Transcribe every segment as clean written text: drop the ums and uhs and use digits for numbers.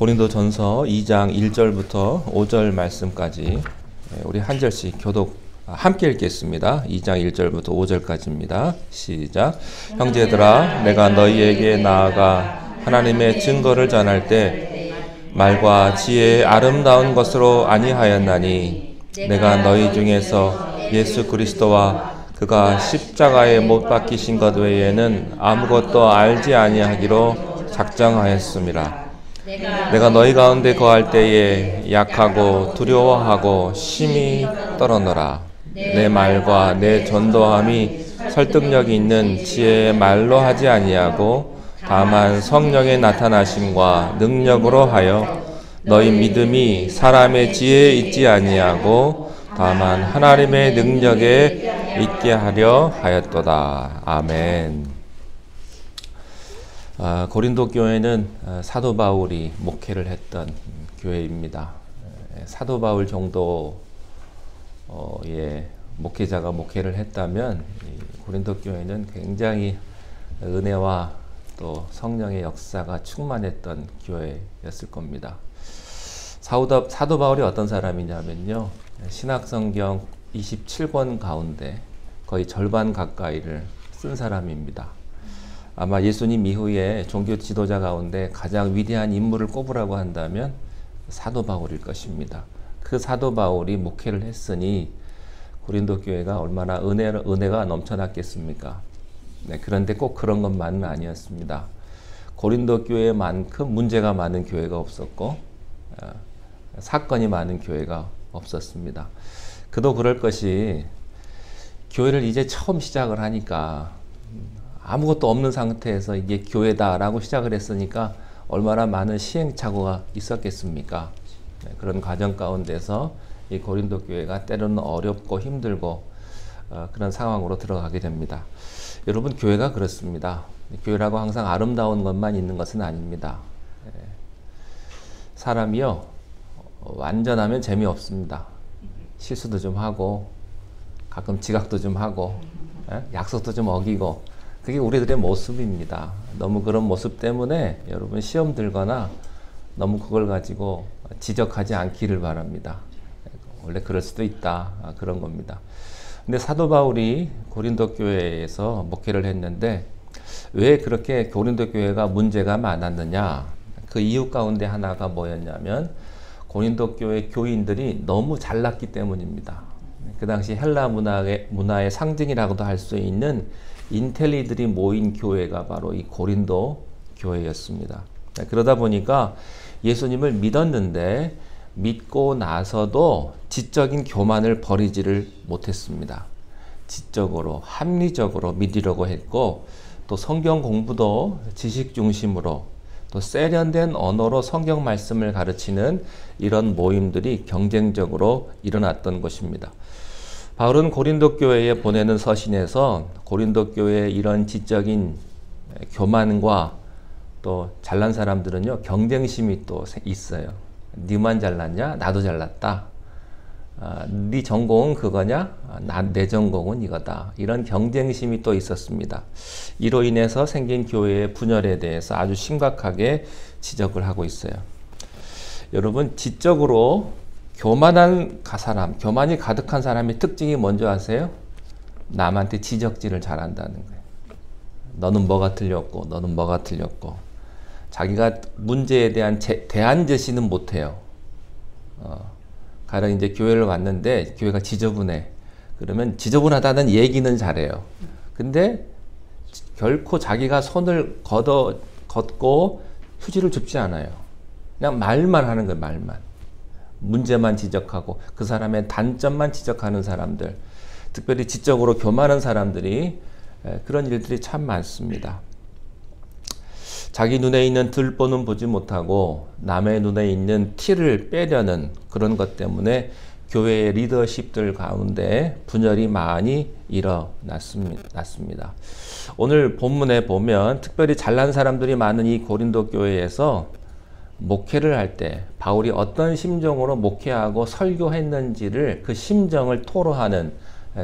고린도전서 2장 1절부터 5절 말씀까지 우리 한 절씩 교독 함께 읽겠습니다. 2장 1절부터 5절까지입니다. 시작. 형제들아, 내가 너희에게 나아가 하나님의 증거를 전할 때 말과 지혜의 아름다운 것으로 아니하였나니 내가 너희 중에서 예수 그리스도와 그가 십자가에 못 박히신 것 외에는 아무것도 알지 아니하기로 작정하였음이라. 내가 너희 가운데 거할 때에 약하고 두려워하고 심히 떨어노라. 내 말과 내 전도함이 설득력이 있는 지혜의 말로 하지 아니하고 다만 성령의 나타나심과 능력으로 하여 너희 믿음이 사람의 지혜에 있지 아니하고 다만 하나님의 능력에 있게 하려 하였도다. 아멘. 고린도 교회는 사도 바울이 목회를 했던 교회입니다. 사도 바울 정도의 목회자가 목회를 했다면 고린도 교회는 굉장히 은혜와 또 성령의 역사가 충만했던 교회였을 겁니다. 사도 바울이 어떤 사람이냐면요, 신약성경 27권 가운데 거의 절반 가까이를 쓴 사람입니다. 아마 예수님 이후에 종교 지도자 가운데 가장 위대한 인물을 꼽으라고 한다면 사도 바울일 것입니다. 그 사도 바울이 목회를 했으니 고린도 교회가 얼마나 은혜가 넘쳐났겠습니까? 네, 그런데 꼭 그런 것만은 아니었습니다. 고린도 교회만큼 문제가 많은 교회가 없었고 사건이 많은 교회가 없었습니다. 그도 그럴 것이 교회를 이제 처음 시작을 하니까 아무것도 없는 상태에서 이게 교회다라고 시작을 했으니까 얼마나 많은 시행착오가 있었겠습니까? 네, 그런 과정 가운데서 이 고린도 교회가 때로는 어렵고 힘들고 그런 상황으로 들어가게 됩니다. 여러분, 교회가 그렇습니다. 교회라고 항상 아름다운 것만 있는 것은 아닙니다. 사람이요, 완전하면 재미없습니다. 실수도 좀 하고 가끔 지각도 좀 하고 약속도 좀 어기고, 그게 우리들의 모습입니다. 너무 그런 모습 때문에 여러분 시험 들거나 너무 그걸 가지고 지적하지 않기를 바랍니다. 원래 그럴 수도 있다, 그런 겁니다. 근데 사도 바울이 고린도 교회에서 목회를 했는데 왜 그렇게 고린도 교회가 문제가 많았느냐? 그 이유 가운데 하나가 뭐였냐면 고린도 교회 교인들이 너무 잘났기 때문입니다. 그 당시 헬라 문화의 상징이라고도 할 수 있는 인텔리들이 모인 교회가 바로 이 고린도 교회였습니다. 그러다 보니까 예수님을 믿었는데 믿고 나서도 지적인 교만을 버리지를 못했습니다. 지적으로, 합리적으로 믿으려고 했고, 또 성경 공부도 지식 중심으로, 또 세련된 언어로 성경 말씀을 가르치는 이런 모임들이 경쟁적으로 일어났던 것입니다. 바울은 고린도 교회에 보내는 서신에서 고린도 교회의 이런 지적인 교만과 또 잘난 사람들은요, 경쟁심이 또 있어요. 니만 잘났냐? 나도 잘났다. 네 전공은 그거냐? 내 전공은 이거다. 이런 경쟁심이 또 있었습니다. 이로 인해서 생긴 교회의 분열에 대해서 아주 심각하게 지적을 하고 있어요. 여러분, 지적으로 교만한 사람, 교만이 가득한 사람의 특징이 뭔지 아세요? 남한테 지적질을 잘한다는 거예요. 너는 뭐가 틀렸고, 너는 뭐가 틀렸고. 자기가 문제에 대한 대안 제시는 못해요. 가령 이제 교회를 왔는데 교회가 지저분해. 그러면 지저분하다는 얘기는 잘해요. 근데 결코 자기가 손을 걷고 휴지를 줍지 않아요. 그냥 말만 하는 거예요, 말만. 문제만 지적하고 그 사람의 단점만 지적하는 사람들, 특별히 지적으로 교만한 사람들이 그런 일들이 참 많습니다. 자기 눈에 있는 들보는 보지 못하고 남의 눈에 있는 티를 빼려는 그런 것 때문에 교회의 리더십들 가운데 분열이 많이 일어났습니다. 오늘 본문에 보면 특별히 잘난 사람들이 많은 이 고린도 교회에서 목회를 할 때 바울이 어떤 심정으로 목회하고 설교했는지를 그 심정을 토로하는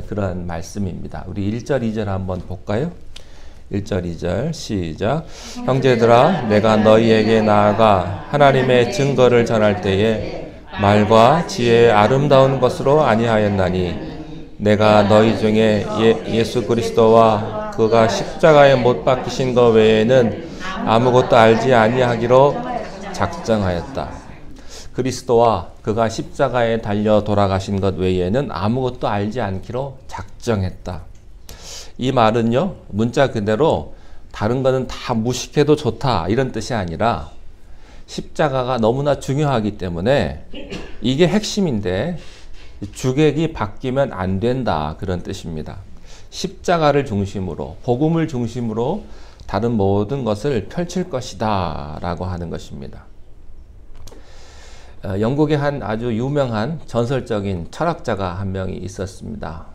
그런 말씀입니다. 우리 1절, 2절 한번 볼까요? 1절, 2절 시작. 형제들아 내가 너희에게 나아가 하나님의 증거를 전할 때에 말과 지혜의 아름다운 것으로 아니하였나니 내가 너희 중에 예수 그리스도와 그가 십자가에 못 박히신 것 외에는 아무것도 알지 아니하기로 작정하였다. 그리스도와 그가 십자가에 달려 돌아가신 것 외에는 아무것도 알지 않기로 작정했다. 이 말은요, 문자 그대로 다른 거는 다 무식해도 좋다 이런 뜻이 아니라 십자가가 너무나 중요하기 때문에 이게 핵심인데 주객이 바뀌면 안 된다 그런 뜻입니다. 십자가를 중심으로, 복음을 중심으로 다른 모든 것을 펼칠 것이다 라고 하는 것입니다. 영국에 한 아주 유명한 전설적인 철학자가 한 명이 있었습니다.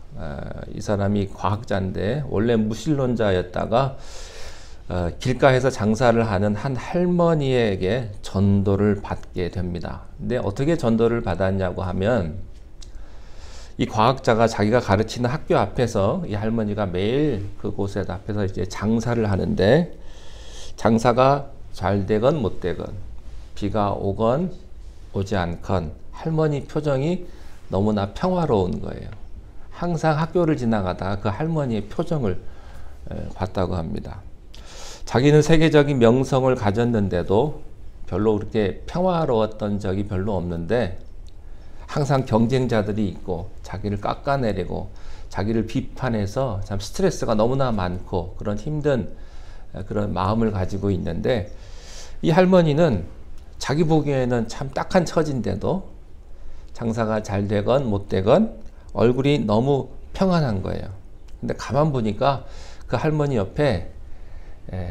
이 사람이 과학자인데 원래 무신론자였다가 길가에서 장사를 하는 한 할머니에게 전도를 받게 됩니다. 근데 어떻게 전도를 받았냐고 하면 이 과학자가 자기가 가르치는 학교 앞에서 이 할머니가 매일 그곳에 앞에서 이제 장사를 하는데 장사가 잘 되건 못 되건 비가 오건 오지 않건 할머니 표정이 너무나 평화로운 거예요. 항상 학교를 지나가다가 그 할머니의 표정을 봤다고 합니다. 자기는 세계적인 명성을 가졌는데도 별로 그렇게 평화로웠던 적이 별로 없는데 항상 경쟁자들이 있고 자기를 깎아내리고 자기를 비판해서 참 스트레스가 너무나 많고 그런 힘든 그런 마음을 가지고 있는데 이 할머니는 자기 보기에는 참 딱한 처지인데도 장사가 잘 되건 못 되건 얼굴이 너무 평안한 거예요. 근데 가만 보니까 그 할머니 옆에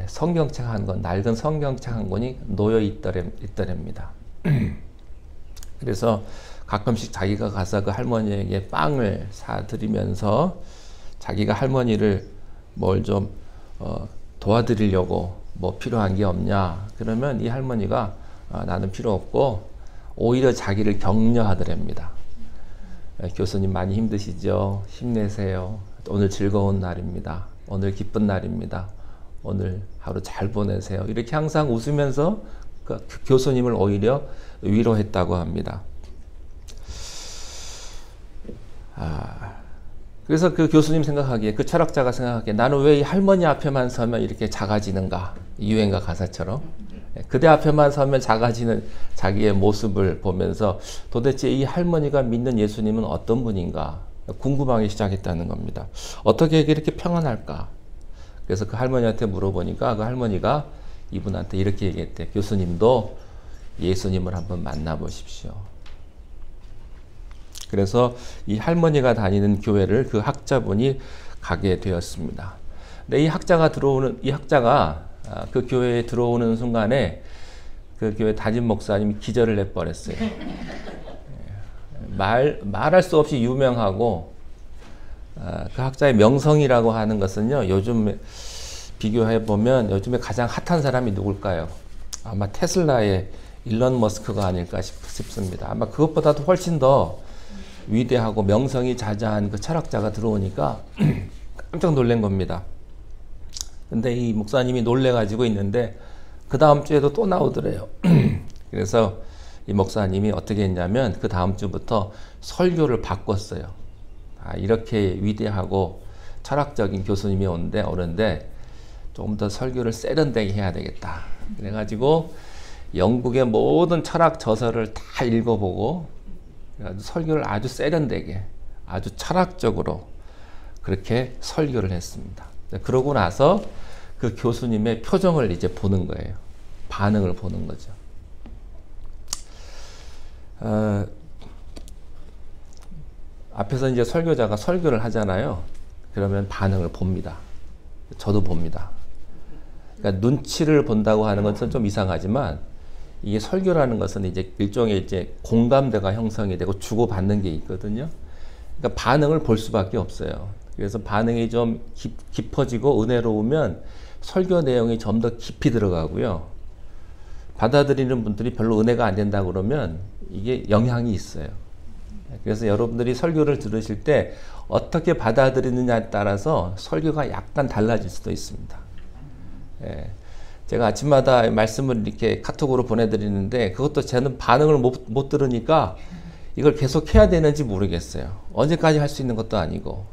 성경책 한 권, 낡은 성경책 한 권이 놓여 있더랍니다. 그래서 가끔씩 자기가 가서 그 할머니에게 빵을 사드리면서 자기가 할머니를 뭘 좀 도와드리려고 뭐 필요한 게 없냐 그러면 이 할머니가 나는 필요 없고 오히려 자기를 격려하더랍니다. 교수님 많이 힘드시죠? 힘내세요. 오늘 즐거운 날입니다. 오늘 기쁜 날입니다. 오늘 하루 잘 보내세요. 이렇게 항상 웃으면서 그 교수님을 오히려 위로했다고 합니다. 그래서 그 교수님 생각하기에, 그 철학자가 생각하기에 나는 왜 이 할머니 앞에만 서면 이렇게 작아지는가? 유행가 가사처럼. 그대 앞에만 서면 작아지는 자기의 모습을 보면서 도대체 이 할머니가 믿는 예수님은 어떤 분인가 궁금하기 시작했다는 겁니다. 어떻게 이렇게 평안할까? 그래서 그 할머니한테 물어보니까 그 할머니가 이분한테 이렇게 얘기했대. 교수님도 예수님을 한번 만나보십시오. 그래서 이 할머니가 다니는 교회를 그 학자분이 가게 되었습니다. 근데 이 학자가 그 교회에 들어오는 순간에 그 교회 담임 목사님이 기절을 해버렸어요. 말할 수 없이 유명하고, 그 학자의 명성이라고 하는 것은요, 요즘 비교해보면 요즘에 가장 핫한 사람이 누굴까요? 아마 테슬라의 일론 머스크가 아닐까 싶습니다. 아마 그것보다도 훨씬 더 위대하고 명성이 자자한 그 철학자가 들어오니까 깜짝 놀란 겁니다. 근데 이 목사님이 놀래가지고 있는데 그 다음 주에도 또 나오더래요. 그래서 이 목사님이 어떻게 했냐면 그 다음 주부터 설교를 바꿨어요. 이렇게 위대하고 철학적인 교수님이 오는데 조금 더 설교를 세련되게 해야 되겠다. 그래가지고 영국의 모든 철학 저서를 다 읽어보고 설교를 아주 세련되게, 아주 철학적으로 그렇게 설교를 했습니다. 그러고 나서 그 교수님의 표정을 이제 보는 거예요. 반응을 보는 거죠. 앞에서 이제 설교자가 설교를 하잖아요. 그러면 반응을 봅니다. 저도 봅니다. 그러니까 눈치를 본다고 하는 것은 좀 이상하지만 이게 설교라는 것은 이제 일종의 이제 공감대가 형성이 되고 주고받는 게 있거든요. 그러니까 반응을 볼 수밖에 없어요. 그래서 반응이 좀 깊어지고 은혜로우면 설교 내용이 좀 더 깊이 들어가고요. 받아들이는 분들이 별로 은혜가 안 된다 그러면 이게 영향이 있어요. 그래서 여러분들이 설교를 들으실 때 어떻게 받아들이느냐에 따라서 설교가 약간 달라질 수도 있습니다. 예. 제가 아침마다 말씀을 이렇게 카톡으로 보내드리는데 그것도 저는 반응을 못 들으니까 이걸 계속 해야 되는지 모르겠어요. 언제까지 할 수 있는 것도 아니고.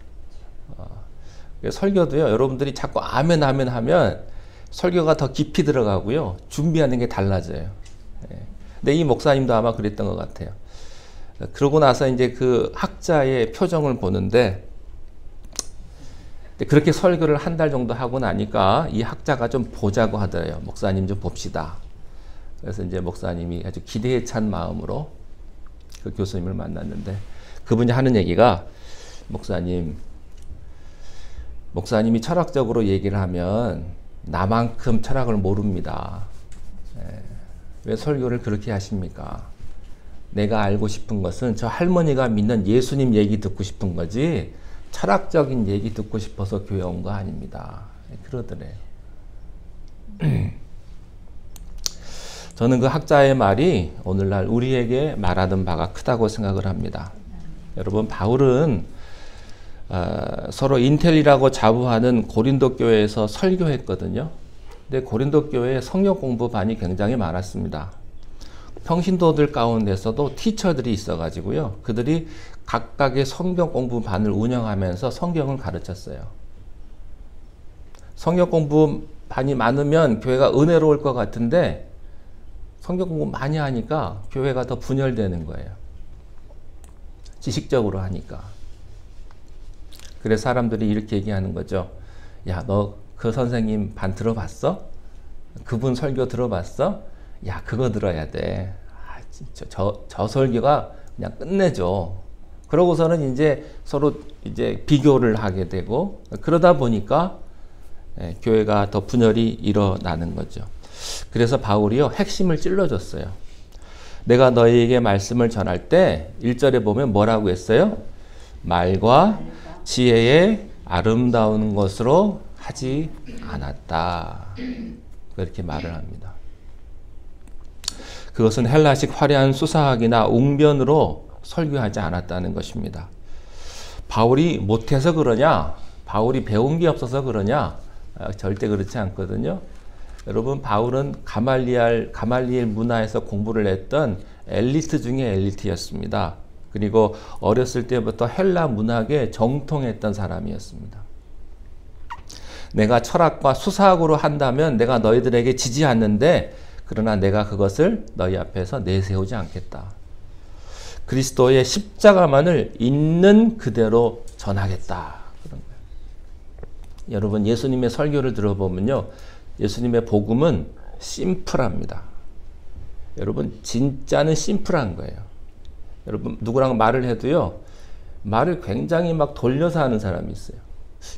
설교도요, 여러분들이 자꾸 아멘 아멘 하면 설교가 더 깊이 들어가고요, 준비하는 게 달라져요. 예. 근데 이 목사님도 아마 그랬던 것 같아요. 그러고 나서 이제 그 학자의 표정을 보는데, 그렇게 설교를 한 달 정도 하고 나니까 이 학자가 좀 보자고 하더래요. 목사님 좀 봅시다. 그래서 이제 목사님이 아주 기대에 찬 마음으로 그 교수님을 만났는데, 그분이 하는 얘기가, 목사님이 철학적으로 얘기를 하면 나만큼 철학을 모릅니다. 왜 설교를 그렇게 하십니까? 내가 알고 싶은 것은 저 할머니가 믿는 예수님 얘기 듣고 싶은 거지 철학적인 얘기 듣고 싶어서 교회 온 거 아닙니다. 그러더래요. 저는 그 학자의 말이 오늘날 우리에게 말하는 바가 크다고 생각을 합니다. 여러분, 바울은 서로 인텔이라고 자부하는 고린도 교회에서 설교했거든요. 근데 고린도 교회에 성경 공부반이 굉장히 많았습니다. 평신도들 가운데서도 티처들이 있어가지고요, 그들이 각각의 성경 공부반을 운영하면서 성경을 가르쳤어요. 성경 공부반이 많으면 교회가 은혜로울 것 같은데 성경 공부 많이 하니까 교회가 더 분열되는 거예요. 지식적으로 하니까. 그래서 사람들이 이렇게 얘기하는 거죠. 야, 너 그 선생님 반 들어봤어? 그분 설교 들어봤어? 야, 그거 들어야 돼. 진짜 저 설교가 그냥 끝내줘. 그러고서는 이제 서로 이제 비교를 하게 되고, 그러다 보니까 교회가 더 분열이 일어나는 거죠. 그래서 바울이요, 핵심을 찔러줬어요. 내가 너희에게 말씀을 전할 때 1절에 보면 뭐라고 했어요? 말과 지혜의 아름다운 것으로 하지 않았다. 그렇게 말을 합니다. 그것은 헬라식 화려한 수사학이나 웅변으로 설교하지 않았다는 것입니다. 바울이 못해서 그러냐? 바울이 배운 게 없어서 그러냐? 절대 그렇지 않거든요. 여러분, 바울은 가말리엘 문화에서 공부를 했던 엘리트 중에 엘리트였습니다. 그리고 어렸을 때부터 헬라 문학에 정통했던 사람이었습니다. 내가 철학과 수사학으로 한다면 내가 너희들에게 지지 않는데, 그러나 내가 그것을 너희 앞에서 내세우지 않겠다. 그리스도의 십자가만을 있는 그대로 전하겠다. 그런 거예요. 여러분, 예수님의 설교를 들어보면요, 예수님의 복음은 심플합니다. 여러분, 진짜는 심플한 거예요. 여러분, 누구랑 말을 해도요, 말을 굉장히 막 돌려서 하는 사람이 있어요.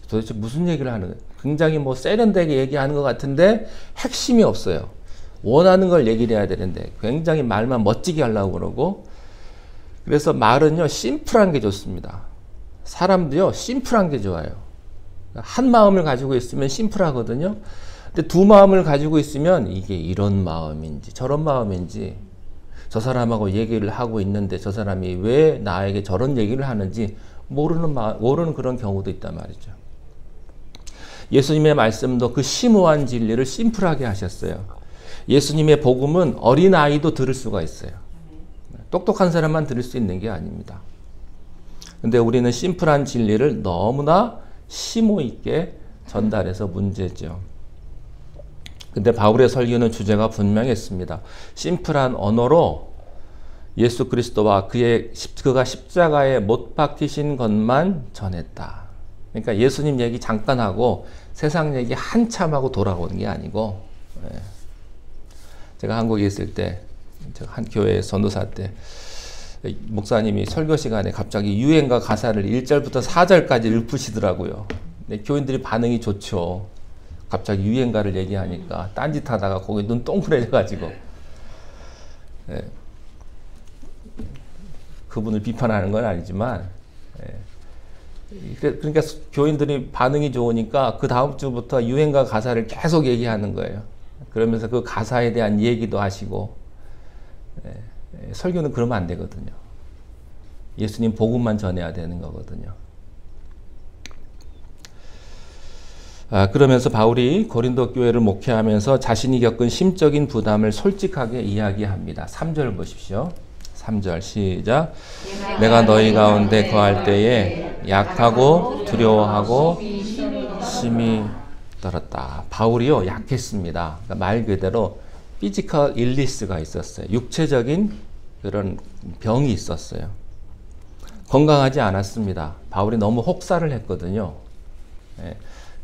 도대체 무슨 얘기를 하는 거예요? 굉장히 뭐 세련되게 얘기하는 것 같은데 핵심이 없어요. 원하는 걸 얘기를 해야 되는데 굉장히 말만 멋지게 하려고 그러고. 그래서 말은요, 심플한 게 좋습니다. 사람도요, 심플한 게 좋아요. 한 마음을 가지고 있으면 심플하거든요. 근데 두 마음을 가지고 있으면 이게 이런 마음인지 저런 마음인지, 저 사람하고 얘기를 하고 있는데 저 사람이 왜 나에게 저런 얘기를 하는지 모르는 그런 경우도 있단 말이죠. 예수님의 말씀도 그 심오한 진리를 심플하게 하셨어요. 예수님의 복음은 어린아이도 들을 수가 있어요. 똑똑한 사람만 들을 수 있는 게 아닙니다. 근데 우리는 심플한 진리를 너무나 심오 있게 전달해서 문제죠. 근데 바울의 설교는 주제가 분명했습니다. 심플한 언어로 예수 그리스도와 그가 십자가에 못 박히신 것만 전했다. 그러니까 예수님 얘기 잠깐 하고 세상 얘기 한참 하고 돌아오는 게 아니고, 제가 한국에 있을 때, 제가 한 교회 전도사 때 목사님이 설교 시간에 갑자기 유행가 가사를 1절부터 4절까지 읊으시더라고요. 근데 교인들이 반응이 좋죠. 갑자기 유행가를 얘기하니까 딴짓하다가 거기 눈 동그래져가지고, 그분을 비판하는 건 아니지만, 그러니까 교인들이 반응이 좋으니까 그 다음 주부터 유행가 가사를 계속 얘기하는 거예요. 그러면서 그 가사에 대한 얘기도 하시고. 설교는 그러면 안 되거든요. 예수님 복음만 전해야 되는 거거든요. 그러면서 바울이 고린도 교회를 목회하면서 자신이 겪은 심적인 부담을 솔직하게 이야기합니다. 3절 보십시오. 3절 시작. 내가 너희 가운데 거할 때에 약하고 두려워하고 심히 떨었다. 바울이요 약했습니다. 그러니까 말 그대로 피지컬 일리스가 있었어요. 육체적인 그런 병이 있었어요. 건강하지 않았습니다. 바울이 너무 혹사를 했거든요. 예.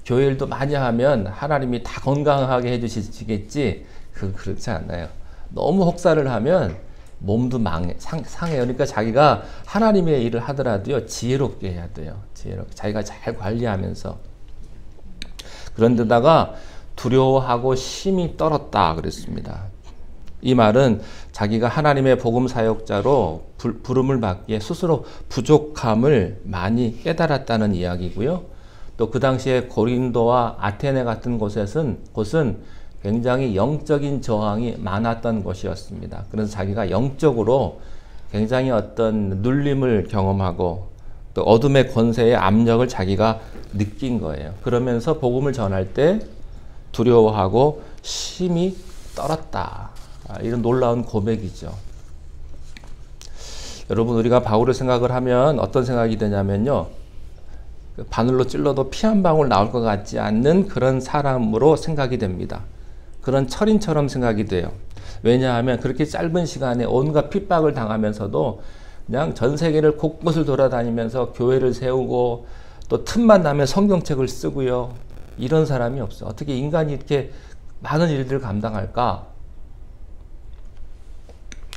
교회 일도 많이 하면 하나님이 다 건강하게 해주시겠지? 그렇지 않아요. 너무 혹사를 하면 몸도 상해요. 그러니까 자기가 하나님의 일을 하더라도요, 지혜롭게 해야 돼요. 지혜롭게. 자기가 잘 관리하면서. 그런데다가 두려워하고 심히 떨었다 그랬습니다. 이 말은 자기가 하나님의 복음 사역자로 부름을 받기에 스스로 부족함을 많이 깨달았다는 이야기고요. 또 그 당시에 고린도와 아테네 같은 곳은 굉장히 영적인 저항이 많았던 곳이었습니다. 그래서 자기가 영적으로 굉장히 어떤 눌림을 경험하고 또 어둠의 권세의 압력을 자기가 느낀 거예요. 그러면서 복음을 전할 때 두려워하고 심히 떨었다. 이런 놀라운 고백이죠. 여러분, 우리가 바울을 생각을 하면 어떤 생각이 드냐면요. 바늘로 찔러도 피 한 방울 나올 것 같지 않는 그런 사람으로 생각이 됩니다. 그런 철인처럼 생각이 돼요. 왜냐하면 그렇게 짧은 시간에 온갖 핍박을 당하면서도 그냥 전 세계를 곳곳을 돌아다니면서 교회를 세우고 또 틈만 나면 성경책을 쓰고요. 이런 사람이 없어요. 어떻게 인간이 이렇게 많은 일들을 감당할까?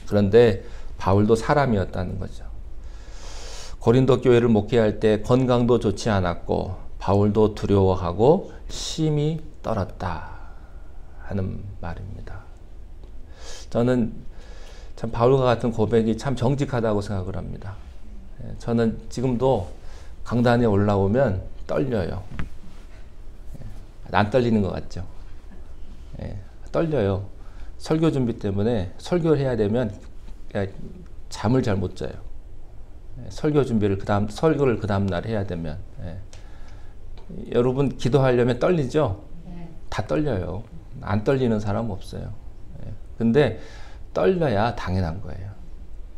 그런데 바울도 사람이었다는 거죠. 고린도 교회를 목회할 때 건강도 좋지 않았고 바울도 두려워하고 심히 떨었다 하는 말입니다. 저는 참 바울과 같은 고백이 참 정직하다고 생각을 합니다. 저는 지금도 강단에 올라오면 떨려요. 안 떨리는 것 같죠? 떨려요. 설교 준비 때문에 설교를 해야 되면 잠을 잘 못 자요. 설교 준비를 설교를 그 다음 날 해야 되면. 여러분 기도하려면 떨리죠? 다 떨려요. 안 떨리는 사람 없어요. 근데 떨려야 당연한 거예요.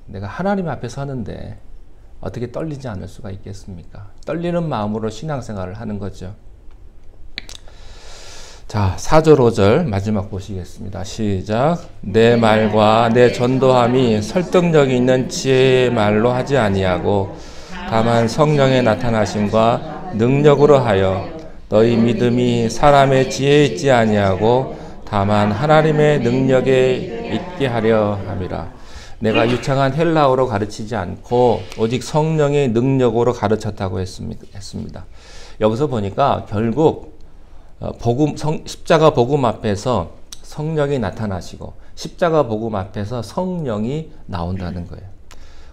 내가 하나님 앞에 서는데 어떻게 떨리지 않을 수가 있겠습니까? 떨리는 마음으로 신앙생활을 하는 거죠. 자, 4절 5절 마지막 보시겠습니다. 시작. 내 말과 내 전도함이 설득력 있는 지혜의 말로 하지 아니하고 다만 성령의 나타나심과 능력으로 하여 너희 믿음이 사람의 지혜에 있지 아니하고 다만 하나님의 능력에 있게 하려 함이라. 내가 유창한 헬라어로 가르치지 않고 오직 성령의 능력으로 가르쳤다고 했습니다. 여기서 보니까 결국 십자가 복음 앞에서 성령이 나타나시고 십자가 복음 앞에서 성령이 나온다는 거예요.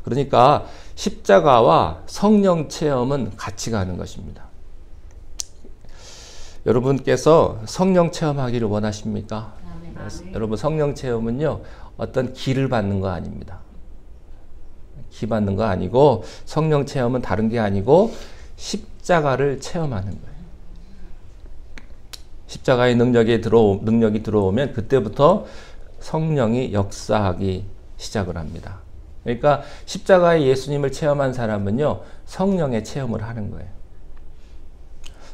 그러니까 십자가와 성령 체험은 같이 가는 것입니다. 여러분께서 성령 체험하기를 원하십니까? 여러분, 성령 체험은요, 어떤 기를 받는 거 아닙니다. 기 받는 거 아니고, 성령 체험은 다른 게 아니고 십자가를 체험하는 거예요. 십자가의 능력이 들어오면 그때부터 성령이 역사하기 시작을 합니다. 그러니까 십자가의 예수님을 체험한 사람은요, 성령의 체험을 하는 거예요.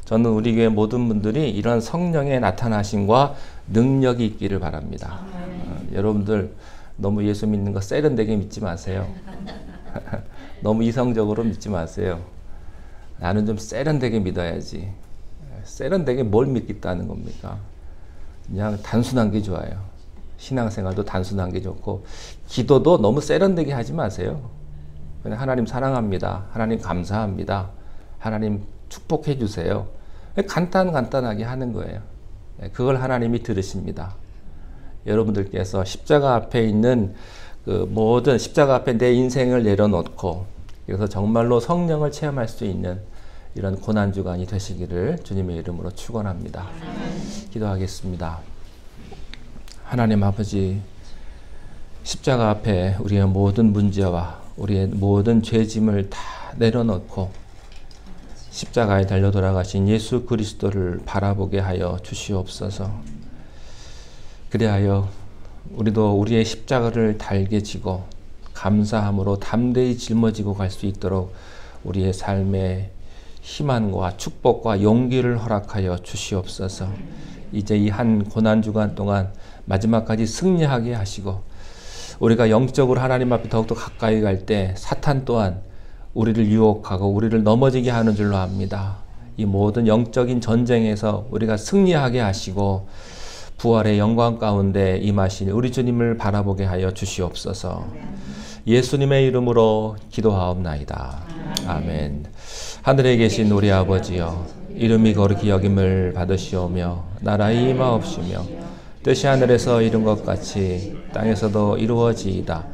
저는 우리 교회 모든 분들이 이런 성령의 나타나심과 능력이 있기를 바랍니다. 여러분들 너무 예수 믿는 거 세련되게 믿지 마세요. 너무 이성적으로 믿지 마세요. 나는 좀 세련되게 믿어야지. 세련되게 뭘 믿겠다는 겁니까? 그냥 단순한 게 좋아요. 신앙생활도 단순한 게 좋고, 기도도 너무 세련되게 하지 마세요. 그냥 하나님 사랑합니다. 하나님 감사합니다. 하나님 축복해 주세요. 간단하게 하는 거예요. 그걸 하나님이 들으십니다. 여러분들께서 십자가 앞에 있는 그 모든 십자가 앞에 내 인생을 내려놓고, 그래서 정말로 성령을 체험할 수 있는 이런 고난주간이 되시기를 주님의 이름으로 축원합니다. 기도하겠습니다. 하나님 아버지, 십자가 앞에 우리의 모든 문제와 우리의 모든 죄짐을 다 내려놓고 십자가에 달려 돌아가신 예수 그리스도를 바라보게 하여 주시옵소서. 그리하여 우리도 우리의 십자가를 달게 지고 감사함으로 담대히 짊어지고 갈 수 있도록 우리의 삶에 희망과 축복과 용기를 허락하여 주시옵소서. 이제 이 한 고난주간 동안 마지막까지 승리하게 하시고 우리가 영적으로 하나님 앞에 더욱더 가까이 갈 때 사탄 또한 우리를 유혹하고 우리를 넘어지게 하는 줄로 압니다. 이 모든 영적인 전쟁에서 우리가 승리하게 하시고 부활의 영광 가운데 임하신 우리 주님을 바라보게 하여 주시옵소서. 예수님의 이름으로 기도하옵나이다. 아멘. 하늘에 계신 우리 아버지여, 이름이 거룩히 여김을 받으시오며 나라의 임하옵시며 뜻이 하늘에서 이룬 것 같이 땅에서도 이루어지이다.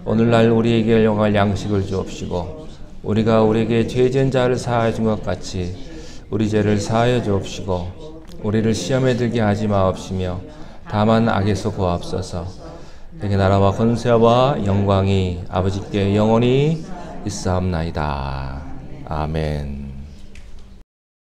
오늘날 우리에게 일용할 양식을 주옵시고 우리가 우리에게 죄 지은 자를 사하여 준 것 같이 우리 죄를 사하여 주옵시고 우리를 시험에 들게 하지 마옵시며 다만 악에서 구하옵소서. 내게 나라와 권세와 영광이 아버지께 영원히 있사옵나이다. 아멘.